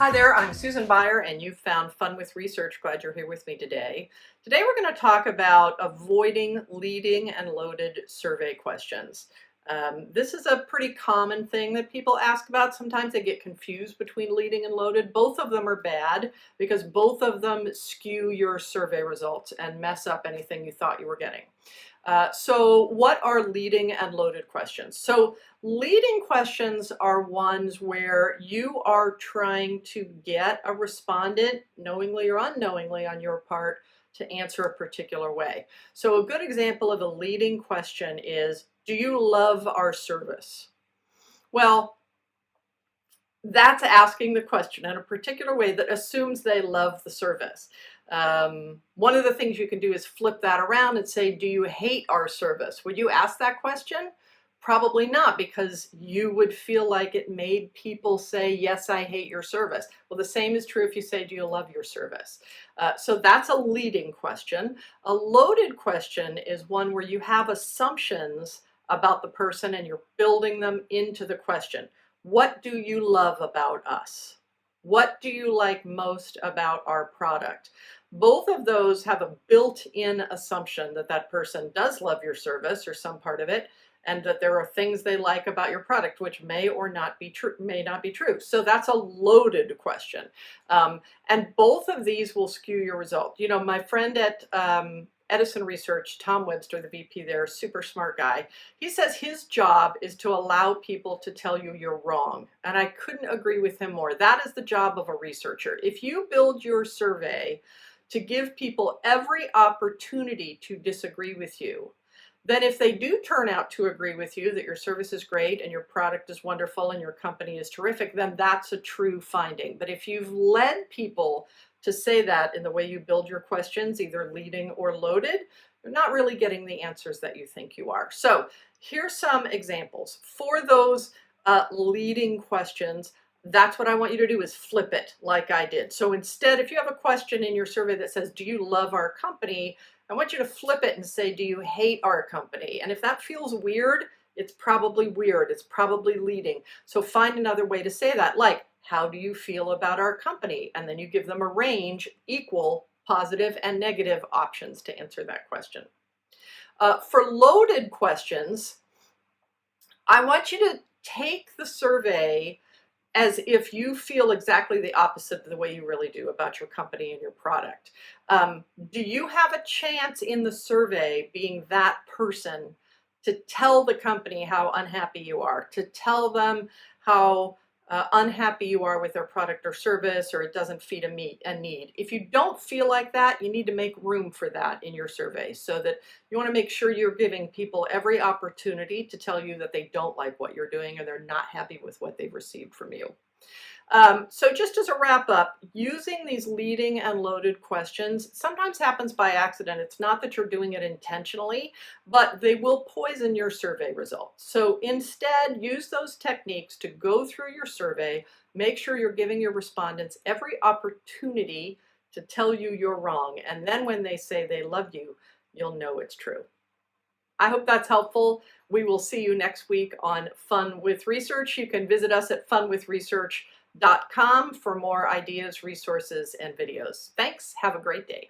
Hi there, I'm Susan Beyer and you've found Fun with Research. Glad you're here with me today. Today we're going to talk about avoiding leading and loaded survey questions. This is a pretty common thing that people ask about. Sometimes they get confused between leading and loaded. Both of them are bad because both of them skew your survey results and mess up anything you thought you were getting. So what are leading and loaded questions? So leading questions are ones where you are trying to get a respondent, knowingly or unknowingly on your part, to answer a particular way. So a good example of a leading question is, do you love our service? Well, that's asking the question in a particular way that assumes they love the service. One of the things you can do is flip that around and say, do you hate our service? Would you ask that question? Probably not, because you would feel like it made people say, yes, I hate your service. Well, the same is true if you say, do you love your service? So that's a leading question. A loaded question is one where you have assumptions about the person and you're building them into the question. What do you love about us? What do you like most about our product? Both of those have a built-in assumption that that person does love your service or some part of it, and that there are things they like about your product which may or not be true, may not be true. So that's a loaded question. And both of these will skew your result. You know, my friend at Edison Research, Tom Webster, the VP there, super smart guy. He says his job is to allow people to tell you you're wrong. And I couldn't agree with him more. That is the job of a researcher. If you build your survey to give people every opportunity to disagree with you, then if they do turn out to agree with you that your service is great and your product is wonderful and your company is terrific, then that's a true finding. But if you've led people to say that in the way you build your questions, either leading or loaded, you're not really getting the answers that you think you are. So here's some examples. For those leading questions, that's what I want you to do, is flip it like I did. So instead, if you have a question in your survey that says, do you love our company? I want you to flip it and say, do you hate our company? And if that feels weird, it's probably weird. It's probably leading. So find another way to say that, like, how do you feel about our company? And then you give them a range, equal positive and negative options to answer that question. For loaded questions, I want you to take the survey as if you feel exactly the opposite of the way you really do about your company and your product. Do you have a chance in the survey, being that person, to tell the company how unhappy you are, to tell them how unhappy you are with their product or service, or it doesn't feed a need? If you don't feel like that, you need to make room for that in your survey, so that you want to make sure you're giving people every opportunity to tell you that they don't like what you're doing or they're not happy with what they've received from you. So just as a wrap up, using these leading and loaded questions sometimes happens by accident. It's not that you're doing it intentionally, but they will poison your survey results. So instead, use those techniques to go through your survey, make sure you're giving your respondents every opportunity to tell you you're wrong. And then when they say they love you, you'll know it's true. I hope that's helpful. We will see you next week on Fun with Research. You can visit us at funwithresearch.com for more ideas, resources, and videos. Thanks. Have a great day.